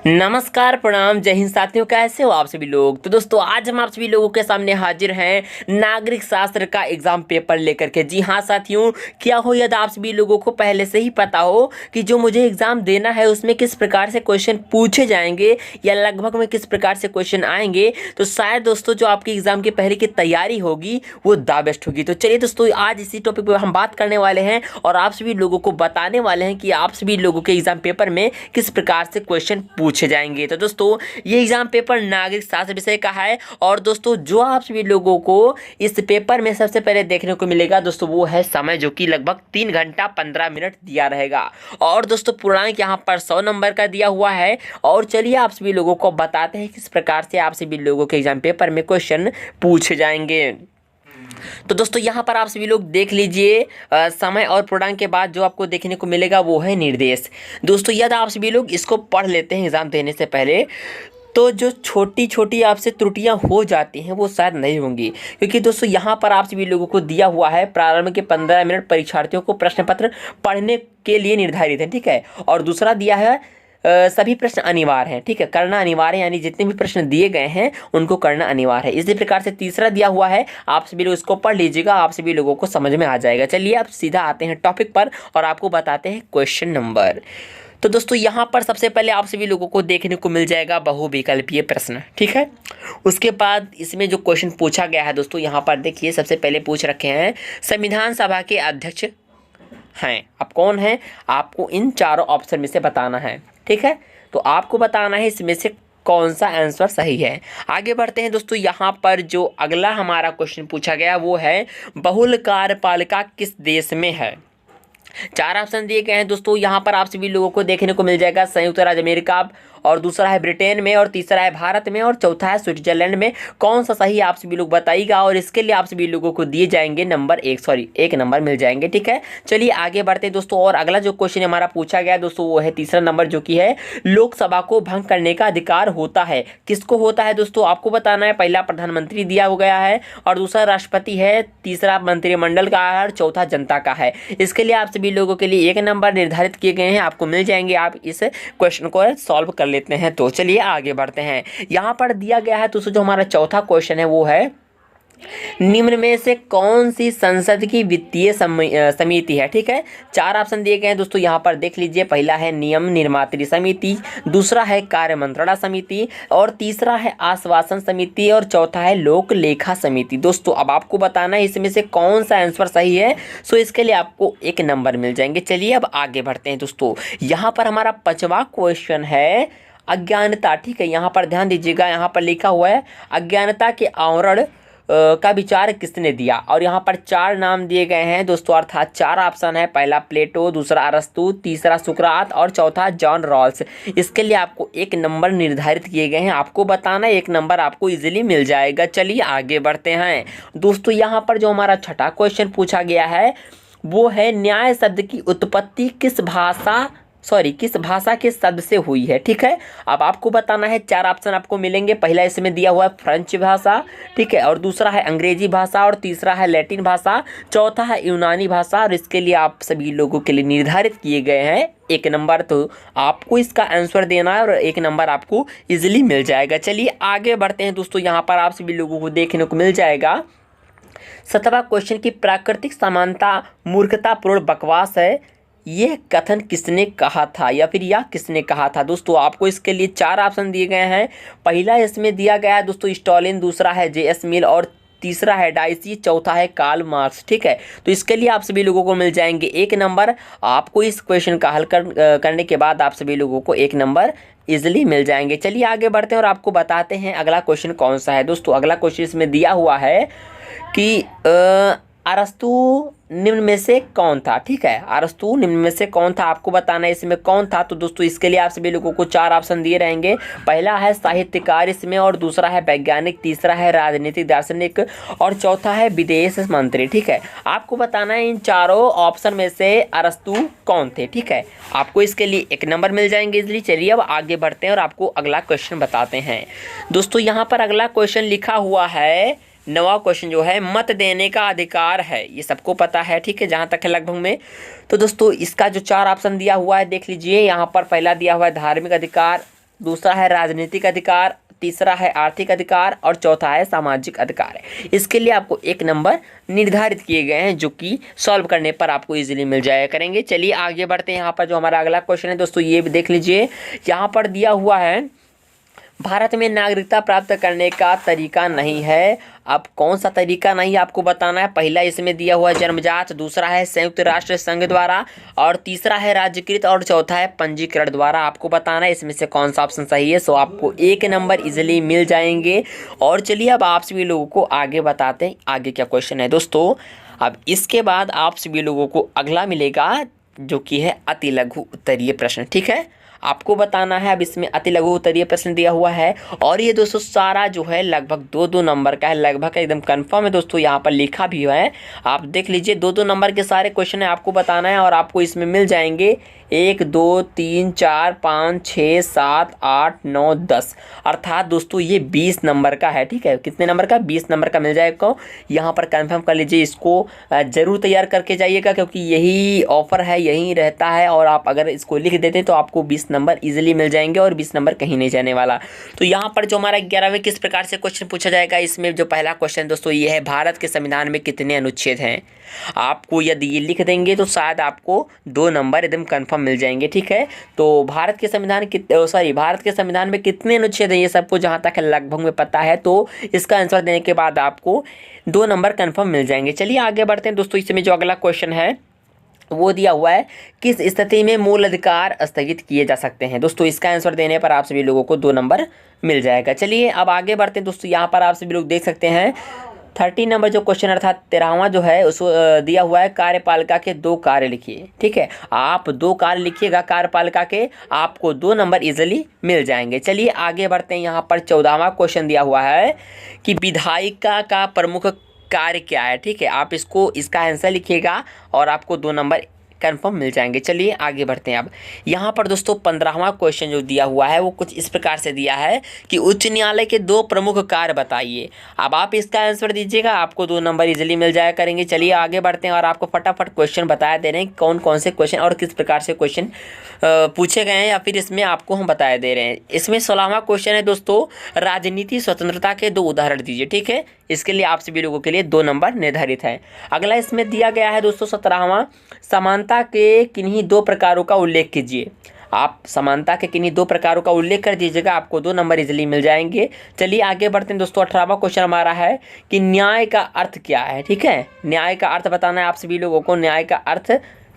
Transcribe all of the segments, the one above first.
नमस्कार, प्रणाम, जय हिंद साथियों। कैसे हो आप सभी लोग। तो दोस्तों आज हम आप सभी लोगों के सामने हाजिर हैं नागरिक शास्त्र का एग्जाम पेपर लेकर के। जी हाँ साथियों, क्या हो यदि आप सभी लोगों को पहले से ही पता हो कि जो मुझे एग्जाम देना है उसमें किस प्रकार से क्वेश्चन पूछे जाएंगे या लगभग में किस प्रकार से क्वेश्चन आएंगे, तो शायद दोस्तों जो आपकी एग्जाम की पहले की तैयारी होगी वो द बेस्ट होगी। तो चलिए दोस्तों आज इसी टॉपिक पर हम बात करने वाले हैं और आप सभी लोगों को बताने वाले हैं कि आप सभी लोगों के एग्जाम पेपर में किस प्रकार से क्वेश्चन पूछे जाएंगे। तो दोस्तों ये एग्जाम पेपर नागरिक शास्त्र विषय का है और दोस्तों जो आप सभी लोगों को इस पेपर में सबसे पहले देखने को मिलेगा दोस्तों वो है समय, जो कि लगभग 3 घंटा 15 मिनट दिया रहेगा। और दोस्तों पूर्णांक यहाँ पर 100 नंबर का दिया हुआ है। और चलिए आप सभी लोगों को बताते हैं किस प्रकार से आप सभी लोगों के एग्जाम पेपर में क्वेश्चन पूछे जाएंगे। तो दोस्तों यहाँ पर आप सभी लोग देख लीजिए, समय और पूर्णांक के बाद जो आपको देखने को मिलेगा वो है निर्देश। दोस्तों यदि आप सभी लोग इसको पढ़ लेते हैं एग्जाम देने से पहले, तो जो छोटी छोटी आपसे त्रुटियां हो जाती हैं वो शायद नहीं होंगी, क्योंकि दोस्तों यहाँ पर आप सभी लोगों को दिया हुआ है प्रारंभ के 15 मिनट परीक्षार्थियों को प्रश्न पत्र पढ़ने के लिए निर्धारित है, ठीक है। और दूसरा दिया है सभी प्रश्न अनिवार्य हैं, ठीक है, करना अनिवार्य है, यानी जितने भी प्रश्न दिए गए हैं उनको करना अनिवार्य है। इसी प्रकार से तीसरा दिया हुआ है, आप सभी लोग इसको पढ़ लीजिएगा, आप सभी लोगों को समझ में आ जाएगा। चलिए अब सीधा आते हैं टॉपिक पर और आपको बताते हैं क्वेश्चन नंबर। तो दोस्तों यहाँ पर सबसे पहले आप सभी लोगों को देखने को मिल जाएगा बहुविकल्पीय प्रश्न, ठीक है। उसके बाद इसमें जो क्वेश्चन पूछा गया है दोस्तों यहाँ पर देखिए, सबसे पहले पूछ रखे हैं संविधान सभा के अध्यक्ष हैं। अब कौन है आपको इन चारों ऑप्शन में से बताना है, ठीक है। तो आपको बताना है इसमें से कौन सा आंसर सही है। आगे बढ़ते हैं दोस्तों, यहाँ पर जो अगला हमारा क्वेश्चन पूछा गया वो है बहुल कार्यपालिका किस देश में है। 4 ऑप्शन दिए गए हैं दोस्तों, यहाँ पर आप सभी लोगों को देखने को मिल जाएगा संयुक्त राज्य अमेरिका, और दूसरा है ब्रिटेन में, और तीसरा है भारत में, और चौथा है स्विट्जरलैंड में। कौन सा सही आप सभी लोग बताइएगा और इसके लिए आप सभी लोगों को दिए जाएंगे एक नंबर मिल जाएंगे, ठीक है। चलिए आगे बढ़ते हैं दोस्तों, और अगला जो क्वेश्चन हमारा पूछा गया दोस्तों वो है तीसरा नंबर, जो कि है लोकसभा को भंग करने का अधिकार होता है। किसको होता है दोस्तों आपको बताना है। पहला प्रधानमंत्री दिया गया है, और दूसरा राष्ट्रपति है, तीसरा मंत्रिमंडल का है, और चौथा जनता का है। इसके लिए आप सभी लोगों के लिए 1 नंबर निर्धारित किए गए हैं, आपको मिल जाएंगे। आप इस क्वेश्चन को सॉल्व कर लेते हैं। तो चलिए आगे बढ़ते हैं। यहां पर दिया गया है दोस्तों जो हमारा चौथा क्वेश्चन है वो है निम्न में से कौन सी संसद की वित्तीय समिति है, ठीक है। 4 ऑप्शन दिए गए हैं दोस्तों, यहाँ पर देख लीजिए। पहला है नियम निर्मात्री समिति, दूसरा है कार्य मंत्रणा समिति, और तीसरा है आश्वासन समिति, और चौथा है लोक लेखा समिति। दोस्तों अब आपको बताना है इसमें से कौन सा आंसर सही है, सो इसके लिए आपको 1 नंबर मिल जाएंगे। चलिए अब आगे बढ़ते हैं दोस्तों, यहाँ पर हमारा 5वां क्वेश्चन है अज्ञानता, ठीक है। यहाँ पर ध्यान दीजिएगा, यहाँ पर लिखा हुआ है अज्ञानता के आवरण का विचार किसने दिया। और यहाँ पर 4 नाम दिए गए हैं दोस्तों, अर्थात 4 ऑप्शन है। पहला प्लेटो, दूसरा अरस्तु, तीसरा सुकरात, और चौथा जॉन रॉल्स। इसके लिए आपको 1 नंबर निर्धारित किए गए हैं, आपको बताना 1 नंबर आपको इजीली मिल जाएगा। चलिए आगे बढ़ते हैं दोस्तों, यहाँ पर जो हमारा छठा क्वेश्चन पूछा गया है वो है न्याय शब्द की उत्पत्ति किस भाषा के शब्द से हुई है, ठीक है। अब आपको बताना है, 4 ऑप्शन आपको मिलेंगे। पहला इसमें दिया हुआ है फ्रेंच भाषा, ठीक है, और दूसरा है अंग्रेजी भाषा, और तीसरा है लैटिन भाषा, चौथा है यूनानी भाषा। और इसके लिए आप सभी लोगों के लिए निर्धारित किए गए हैं 1 नंबर। तो आपको इसका आंसर देना है और 1 नंबर आपको इजिली मिल जाएगा। चलिए आगे बढ़ते हैं दोस्तों, यहाँ पर आप सभी लोगों को देखने को मिल जाएगा 7वां क्वेश्चन की प्राकृतिक समानता मूर्खतापूर्ण बकवास है, ये कथन किसने कहा था, या फिर यह किसने कहा था। दोस्तों आपको इसके लिए 4 ऑप्शन दिए गए हैं। पहला इसमें दिया गया है दोस्तों स्टॉलिन, दूसरा है JS मिल, और तीसरा है डाइसी, चौथा है कार्ल मार्क्स, ठीक है। तो इसके लिए आप सभी लोगों को मिल जाएंगे 1 नंबर। आपको इस क्वेश्चन का हल करने के बाद आप सभी लोगों को 1 नंबर इजिली मिल जाएंगे। चलिए आगे बढ़ते हैं और आपको बताते हैं अगला क्वेश्चन कौन सा है। दोस्तों अगला क्वेश्चन इसमें दिया हुआ है कि अरस्तु निम्न में से कौन था, ठीक है। अरस्तु निम्न में से कौन था, आपको बताना है इसमें कौन था। तो दोस्तों इसके लिए आप सभी लोगों को 4 ऑप्शन दिए रहेंगे। पहला है साहित्यकार इसमें, और दूसरा है वैज्ञानिक, तीसरा है राजनीतिक दार्शनिक, और चौथा है विदेश मंत्री, ठीक है। आपको बताना है इन चारों ऑप्शन में से अरस्तु कौन थे, ठीक है। आपको इसके लिए 1 नंबर मिल जाएंगे इजली। चलिए अब आगे बढ़ते हैं और आपको अगला क्वेश्चन बताते हैं। दोस्तों यहाँ पर अगला क्वेश्चन लिखा हुआ है 9वां क्वेश्चन जो है मत देने का अधिकार है, ये सबको पता है, ठीक है, जहाँ तक है लगभग में। तो दोस्तों इसका जो 4 ऑप्शन दिया हुआ है देख लीजिए। यहाँ पर पहला दिया हुआ है धार्मिक अधिकार, दूसरा है राजनीतिक अधिकार, तीसरा है आर्थिक अधिकार और चौथा है सामाजिक अधिकार। इसके लिए आपको 1 नंबर निर्धारित किए गए हैं जो कि सॉल्व करने पर आपको इजीली मिल जाया करेंगे। चलिए आगे बढ़ते हैं। यहाँ पर जो हमारा अगला क्वेश्चन है दोस्तों ये भी देख लीजिए। यहाँ पर दिया हुआ है भारत में नागरिकता प्राप्त करने का तरीका नहीं है। अब कौन सा तरीका नहीं आपको बताना है। पहला इसमें दिया हुआ है जन्मजात, दूसरा है संयुक्त राष्ट्र संघ द्वारा और तीसरा है राज्यकृत और चौथा है पंजीकरण द्वारा। आपको बताना है इसमें से कौन सा ऑप्शन सही है। सो आपको 1 नंबर इजीली मिल जाएंगे। और चलिए अब आप सभी लोगों को आगे बताते हैं आगे क्या क्वेश्चन है दोस्तों। अब इसके बाद आप सभी लोगों को अगला मिलेगा जो कि है अति लघु उत्तरीय प्रश्न। ठीक है, आपको बताना है। अब इसमें अति लघु उत्तरीय प्रश्न दिया हुआ है और ये दोस्तों सारा जो है लगभग 2-2 नंबर का है, लगभग एकदम कंफर्म है दोस्तों। यहाँ पर लिखा भी है, आप देख लीजिए 2-2 नंबर के सारे क्वेश्चन है आपको बताना है और आपको इसमें मिल जाएंगे 1 2 3 4 5 6 7 8 9 10, अर्थात दोस्तों ये 20 नंबर का है। ठीक है, कितने नंबर का? 20 नंबर का मिल जाएगा। यहाँ पर कंफर्म कर लीजिए, इसको ज़रूर तैयार करके जाइएगा क्योंकि यही ऑफर है, यही रहता है। और आप अगर इसको लिख देते तो आपको 20 नंबर इजीली मिल जाएंगे और 20 नंबर कहीं नहीं जाने वाला। तो यहाँ पर जो हमारा 11वें किस प्रकार से क्वेश्चन पूछा जाएगा, इसमें जो पहला क्वेश्चन दोस्तों ये है भारत के संविधान में कितने अनुच्छेद हैं। आपको यदि ये लिख देंगे तो शायद आपको 2 नंबर एकदम कंफर्म मिल जाएंगे। ठीक है, तो भारत के संविधान भारत के संविधान में कितने अनुच्छेद हैं ये सबको जहाँ तक लगभग में पता है तो इसका आंसर देने के बाद आपको 2 नंबर कंफर्म मिल जाएंगे। चलिए आगे बढ़ते हैं दोस्तों। इसमें जो अगला क्वेश्चन है वो दिया हुआ है किस स्थिति में मूल अधिकार स्थगित किए जा सकते हैं। दोस्तों इसका आंसर देने पर आप सभी लोगों को 2 नंबर मिल जाएगा। चलिए अब आगे बढ़ते हैं दोस्तों। यहाँ पर आप सभी लोग देख सकते हैं 30 नंबर जो क्वेश्चन अर्थात 13वां जो है उसको दिया हुआ है कार्यपालिका के 2 कार्य लिखिए। ठीक है, आप 2 कार्य लिखिएगा कार्यपालिका के, आपको 2 नंबर इजीली मिल जाएंगे। चलिए आगे बढ़ते हैं। यहाँ पर 14वां क्वेश्चन दिया हुआ है कि विधायिका का प्रमुख कार्य क्या है। ठीक है, आप इसका आंसर लिखिएगा और आपको 2 नंबर कंफर्म मिल जाएंगे। चलिए आगे बढ़ते हैं। अब यहाँ पर दोस्तों 15वां क्वेश्चन जो दिया हुआ है वो कुछ इस प्रकार से दिया है कि उच्च न्यायालय के 2 प्रमुख कार्य बताइए। अब आप इसका आंसर दीजिएगा, आपको 2 नंबर इजीली मिल जाया करेंगे। चलिए आगे बढ़ते हैं और आपको फटाफट क्वेश्चन बताया दे रहे हैं कौन कौन से क्वेश्चन और किस प्रकार से क्वेश्चन पूछे गए हैं या फिर इसमें आपको हम बताया दे रहे हैं। इसमें 16वां क्वेश्चन है दोस्तों राजनीति स्वतंत्रता के 2 उदाहरण दीजिए। ठीक है, इसके लिए आप सभी लोगों के लिए 2 नंबर निर्धारित है। अगला इसमें दिया गया है दोस्तों 17वां समानता के किन्हीं 2 प्रकारों का उल्लेख कीजिए। आप समानता के किन्हीं 2 प्रकारों का उल्लेख कर दीजिएगा, आपको 2 नंबर इजीली मिल जाएंगे। चलिए आगे बढ़ते हैं दोस्तों। 18वां क्वेश्चन हमारा है कि न्याय का अर्थ क्या है। ठीक है, न्याय का अर्थ बताना है आप सभी लोगों को, न्याय का अर्थ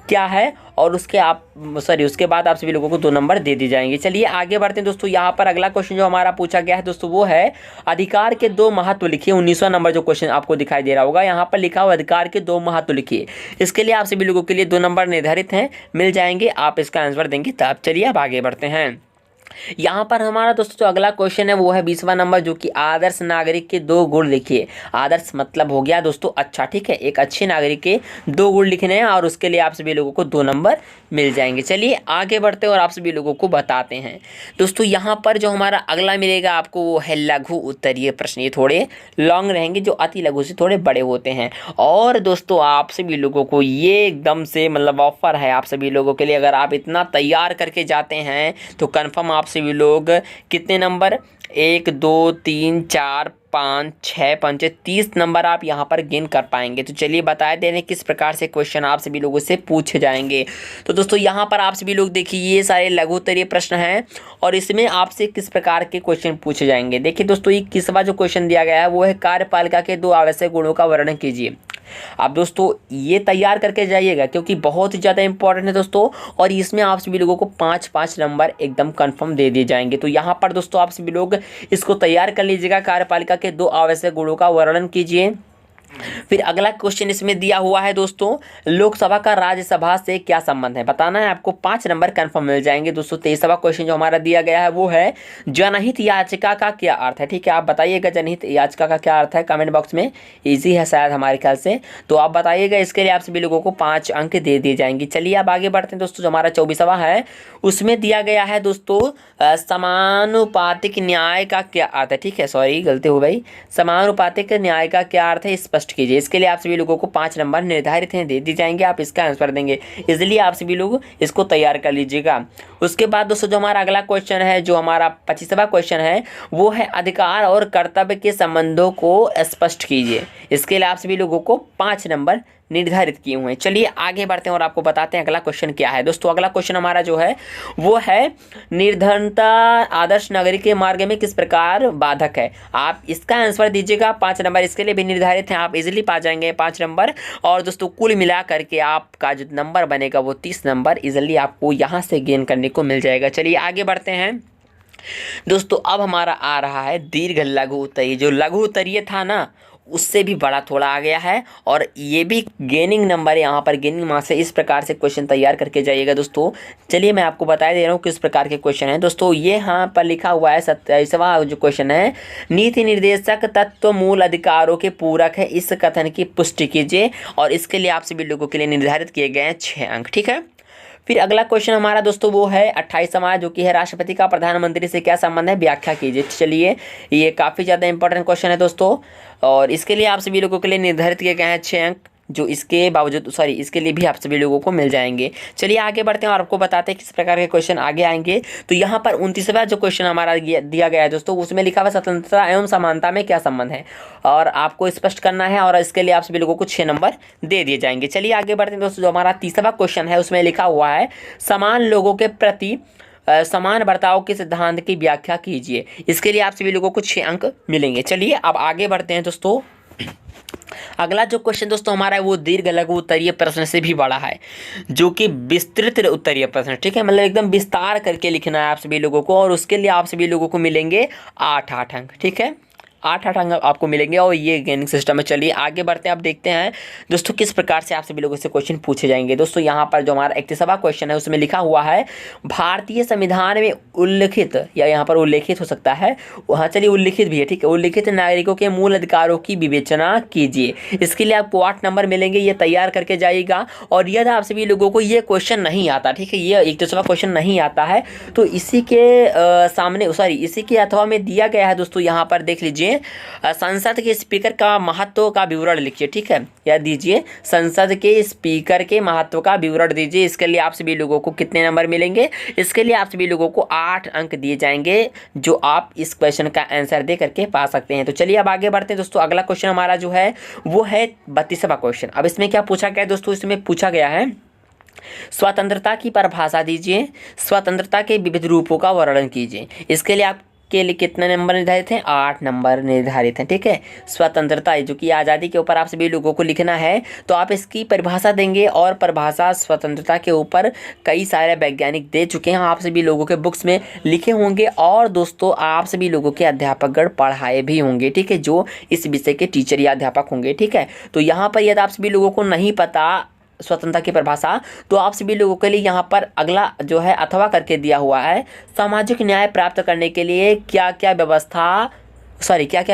क्या है और उसके बाद आप सभी लोगों को 2 नंबर दे दी जाएंगे। चलिए आगे बढ़ते हैं दोस्तों। यहाँ पर अगला क्वेश्चन जो हमारा पूछा गया है दोस्तों वो है अधिकार के 2 महत्व लिखिए। 19वां नंबर जो क्वेश्चन आपको दिखाई दे रहा होगा, यहाँ पर लिखा हुआ अधिकार के 2 महत्व लिखिए। इसके लिए आप सभी लोगों के लिए 2 नंबर निर्धारित हैं, मिल जाएंगे। आप इसका आंसर देंगे तब। चलिए अब आगे बढ़ते हैं। यहाँ पर हमारा दोस्तों जो अगला क्वेश्चन है वो है 20वां नंबर जो कि आदर्श नागरिक के 2 गुण लिखिए। आदर्श मतलब हो गया दोस्तों अच्छा। ठीक है, एक अच्छे नागरिक के 2 गुण लिखने हैं और उसके लिए आप सभी लोगों को 2 नंबर मिल जाएंगे। चलिए आगे बढ़ते हैं और आप सभी लोगों को बताते हैं दोस्तों। यहाँ पर जो हमारा अगला मिलेगा आपको वो है लघु उत्तरीय प्रश्न। ये थोड़े लॉन्ग रहेंगे, जो अति लघु से थोड़े बड़े होते हैं। और दोस्तों आप सभी लोगों को ये एकदम से मतलब ऑफर है आप सभी लोगों के लिए, अगर आप इतना तैयार करके जाते हैं तो कन्फर्म आप सभी लोग कितने नंबर 1 2 3 4 5 6 5 30 नंबर आप यहाँ पर गेन कर पाएंगे। तो चलिए बताए दे रहे हैं किस प्रकार से क्वेश्चन आप सभी लोगों से पूछे जाएंगे। तो दोस्तों यहाँ पर आप सभी लोग देखिए ये सारे लघु उत्तरीय प्रश्न हैं और इसमें आपसे किस प्रकार के क्वेश्चन पूछे जाएंगे। देखिए दोस्तों 21वां जो क्वेश्चन दिया गया है वो है कार्यपालिका के 2 आवश्यक गुणों का वर्णन कीजिए। आप दोस्तों ये तैयार करके जाइएगा क्योंकि बहुत ही ज़्यादा इंपॉर्टेंट है दोस्तों, और इसमें आप सभी लोगों को 5-5 नंबर एकदम कंफर्म दे दिए जाएंगे। तो यहाँ पर दोस्तों आप सभी लोग इसको तैयार कर लीजिएगा। कार्यपालिका के 2 आवश्यक गुणों का वर्णन कीजिए। फिर अगला क्वेश्चन इसमें दिया हुआ है दोस्तों लोकसभा का राज्यसभा से क्या संबंध है, बताना है आपको। 5 नंबर कंफर्म मिल जाएंगे दोस्तों। 23वां क्वेश्चन जो हमारा दिया गया है वो है जनहित याचिका का क्या अर्थ है। ठीक है, आप बताइएगा जनहित याचिका का क्या अर्थ है कमेंट बॉक्स में। इजी है शायद हमारे ख्याल से, तो आप बताइएगा। इसके लिए आप सभी लोगों को 5 अंक दे दिए जाएंगे। चलिए अब आगे बढ़ते हैं दोस्तों। जो हमारा 24वां है उसमें दिया गया है दोस्तों समानुपातिक न्याय का क्या अर्थ है। ठीक है, सॉरी गलती हो गई। समानुपातिक न्याय का क्या अर्थ है स्पष्ट कीजिए। इसके लिए आप सभी लोगों को 5 नंबर निर्धारित हैं, दे दी जाएंगे, आप इसका आंसर देंगे। इजीली आप सभी लोग इसको तैयार कर लीजिएगा। उसके बाद दोस्तों जो हमारा अगला क्वेश्चन है, जो हमारा 25वां क्वेश्चन है, वो है अधिकार और कर्तव्य के संबंधों को स्पष्ट कीजिए। इसके लिए आप सभी लोगों को 5 नंबर निर्धारित किए हुए हैं। चलिए आगे बढ़ते हैं और आपको बताते हैं अगला क्वेश्चन क्या है। दोस्तों अगला क्वेश्चन हमारा जो है वो है निर्धनता आदर्श नागरिक के मार्ग में किस प्रकार बाधक है। आप इसका आंसर दीजिएगा। 5 नंबर इसके लिए भी निर्धारित हैं, आप इजीली पा जाएंगे 5 नंबर। और दोस्तों कुल मिला करके आपका जो नंबर बनेगा वो 30 नंबर इजीली आपको यहाँ से गेन करने को मिल जाएगा। चलिए आगे बढ़ते हैं दोस्तों। अब हमारा आ रहा है दीर्घ लघु उत्तरीय। जो लघु उत्तरीय था ना, उससे भी बड़ा थोड़ा आ गया है, और ये भी गेनिंग नंबर है। यहाँ पर गेनिंग मार्क्स से इस प्रकार से क्वेश्चन तैयार करके जाइएगा दोस्तों। चलिए मैं आपको बता दे रहा हूँ किस प्रकार के क्वेश्चन हैं दोस्तों। ये यहाँ पर लिखा हुआ है 27वां जो क्वेश्चन है, नीति निर्देशक तत्व मूल अधिकारों के पूरक है, इस कथन की पुष्टि कीजिए। और इसके लिए आप सभी लोगों के लिए निर्धारित किए गए हैं 6 अंक। ठीक है। फिर अगला क्वेश्चन हमारा दोस्तों वो है 28वां, जो कि है राष्ट्रपति का प्रधानमंत्री से क्या संबंध है, व्याख्या कीजिए। चलिए ये काफ़ी ज़्यादा इंपॉर्टेंट क्वेश्चन है दोस्तों, और इसके लिए आप सभी लोगों के लिए निर्धारित किए गए हैं 6 अंक, जो इसके बावजूद इसके लिए भी आप सभी लोगों को मिल जाएंगे। चलिए आगे बढ़ते हैं और आपको बताते हैं किस प्रकार के क्वेश्चन आगे आएंगे। तो यहाँ पर 29वां जो क्वेश्चन हमारा दिया गया है दोस्तों, उसमें लिखा हुआ स्वतंत्रता एवं समानता में क्या संबंध है, और आपको स्पष्ट करना है, और इसके लिए आप सभी लोगों को 6 नंबर दे दिए जाएंगे। चलिए आगे बढ़ते हैं दोस्तों। जो हमारा 30वां क्वेश्चन है उसमें लिखा हुआ है समान लोगों के प्रति समान बर्ताव के सिद्धांत की व्याख्या कीजिए। इसके लिए आप सभी लोगों को 6 अंक मिलेंगे। चलिए अब आगे बढ़ते हैं दोस्तों। अगला जो क्वेश्चन दोस्तों हमारा है वो दीर्घ लघु उत्तरीय प्रश्न से भी बड़ा है, जो कि विस्तृत उत्तरीय प्रश्न। ठीक है, मतलब एकदम विस्तार करके लिखना है आप सभी लोगों को, और उसके लिए आप सभी लोगों को मिलेंगे 8 अंक। ठीक है, 8 अंक आपको मिलेंगे, और ये गेनिंग सिस्टम है। चलिए आगे बढ़ते हैं। अब देखते हैं दोस्तों किस प्रकार से आप सभी लोगों से क्वेश्चन पूछे जाएंगे। दोस्तों यहाँ पर जो हमारा 31वां क्वेश्चन है उसमें लिखा हुआ है भारतीय संविधान में उल्लिखित, या यहाँ पर उल्लेखित हो सकता है, हाँ चलिए उल्लिखित भी है, ठीक है, उल्लिखित नागरिकों के मूल अधिकारों की विवेचना कीजिए। इसके लिए आपको 8 नंबर मिलेंगे, ये तैयार करके जाइएगा। और यदि आप सभी लोगों को ये क्वेश्चन नहीं आता, ठीक है, ये 31वां क्वेश्चन नहीं आता है, तो इसी के इसी के अथवा में दिया गया है दोस्तों। यहाँ पर देख लीजिए, संसद के स्पीकर का महत्व का विवरण लिखिए। ठीक है, या दीजिए संसद के स्पीकर के महत्व का विवरण दीजिए। इसके लिए आप सभी लोगों को कितने नंबर मिलेंगे, इसके लिए आप सभी लोगों को 8 अंक दिए जाएंगे, जो आप इस क्वेश्चन का आंसर दे करके पा सकते हैं। तो चलिए अब आगे बढ़ते हैं दोस्तों। अगला क्वेश्चन हमारा जो है वो है 32वां क्वेश्चन। अब इसमें क्या पूछा गया है दोस्तों, इसमें पूछा गया है स्वतंत्रता की परिभाषा दीजिए, स्वतंत्रता के विविध रूपों का वर्णन कीजिए। इसके लिए आप के लिए कितने नंबर निर्धारित हैं, 8 नंबर निर्धारित हैं। ठीक है, स्वतंत्रता जो कि आज़ादी के ऊपर आप सभी लोगों को लिखना है, तो आप इसकी परिभाषा देंगे, और परिभाषा स्वतंत्रता के ऊपर कई सारे वैज्ञानिक दे चुके हैं, आप सभी लोगों के बुक्स में लिखे होंगे, और दोस्तों आप सभी लोगों के अध्यापकगण पढ़ाए भी होंगे। ठीक है, जो इस विषय के टीचर या अध्यापक होंगे। ठीक है, तो यहाँ पर यदि आप सभी लोगों को नहीं पता स्वतंत्रता की परिभाषा, तो आप सभी लोगों के लिए यहाँ पर अगला जो है अथवा करके दिया हुआ है, सामाजिक न्याय प्राप्त करने के लिए क्या क्या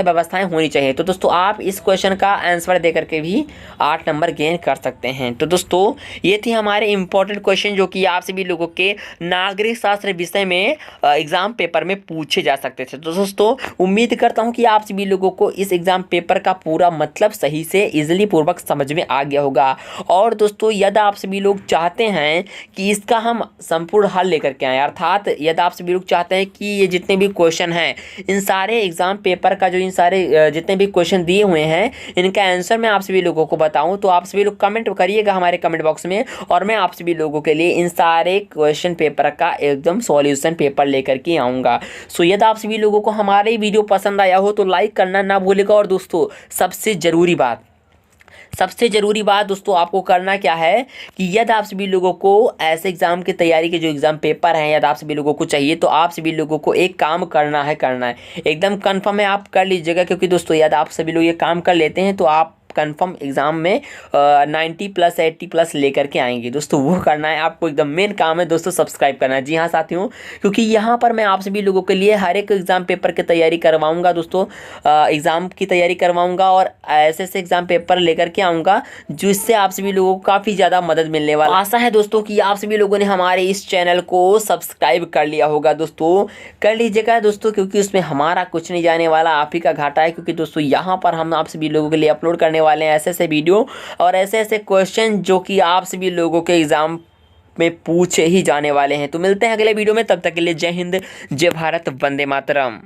व्यवस्थाएं होनी चाहिए। तो दोस्तों आप इस क्वेश्चन का आंसर दे करके भी 8 नंबर गेन कर सकते हैं। तो दोस्तों ये थे हमारे इंपॉर्टेंट क्वेश्चन, जो कि आप सभी लोगों के नागरिक शास्त्र विषय में एग्जाम पेपर में पूछे जा सकते थे। तो दोस्तों उम्मीद करता हूँ कि आप सभी लोगों को इस एग्जाम पेपर का पूरा मतलब सही से इजीली पूर्वक समझ में आ गया होगा। और दोस्तों यदि आप सभी लोग चाहते हैं कि इसका हम संपूर्ण हल लेकर के आएँ, अर्थात यदि आप सभी लोग चाहते हैं कि ये जितने भी क्वेश्चन हैं, इन सारे एग्जाम पेपर का जो इन सारे जितने भी क्वेश्चन दिए हुए हैं, इनका आंसर मैं आप सभी लोगों को बताऊं, तो आप सभी लोग कमेंट करिएगा हमारे कमेंट बॉक्स में, और मैं आप सभी लोगों के लिए इन सारे क्वेश्चन पेपर का एकदम सॉल्यूशन पेपर लेकर के आऊँगा। सो यदि आप सभी लोगों को हमारे वीडियो पसंद आया हो तो लाइक करना ना भूलिएगा। और दोस्तों सबसे ज़रूरी बात दोस्तों आपको करना क्या है कि यदि आप सभी लोगों को ऐसे एग्जाम की तैयारी के जो एग्जाम पेपर हैं यदि आप सभी लोगों को चाहिए, तो आप सभी लोगों को एक काम करना है एकदम कंफर्म है, आप कर लीजिएगा। क्योंकि दोस्तों यदि आप सभी लोग ये काम कर लेते हैं तो आप कंफर्म एग्जाम में 90+ 80+ लेकर के आएंगे। दोस्तों वो करना है आपको, एकदम मेन काम है दोस्तों सब्सक्राइब करना है। जी हाँ साथियों, क्योंकि यहाँ पर मैं आप सभी लोगों के लिए हर एक एग्जाम पेपर की तैयारी करवाऊंगा दोस्तों, एग्जाम की तैयारी करवाऊंगा, और ऐसे एग्जाम पेपर लेकर के आऊँगा जिससे आप सभी लोगों को काफ़ी ज़्यादा मदद मिलने वाला। आशा है दोस्तों कि आप सभी लोगों ने हमारे इस चैनल को सब्सक्राइब कर लिया होगा। दोस्तों कर लीजिएगा दोस्तों, क्योंकि उसमें हमारा कुछ नहीं जाने वाला, आप ही का घाटा है। क्योंकि दोस्तों यहाँ पर हम आप सभी लोगों के लिए अपलोड करने आने वाले हैं ऐसे ऐसे वीडियो और ऐसे ऐसे क्वेश्चन जो कि आप सभी लोगों के एग्ज़ाम में पूछे ही जाने वाले हैं। तो मिलते हैं अगले वीडियो में, तब तक के लिए जय हिंद, जय भारत, वंदे मातरम।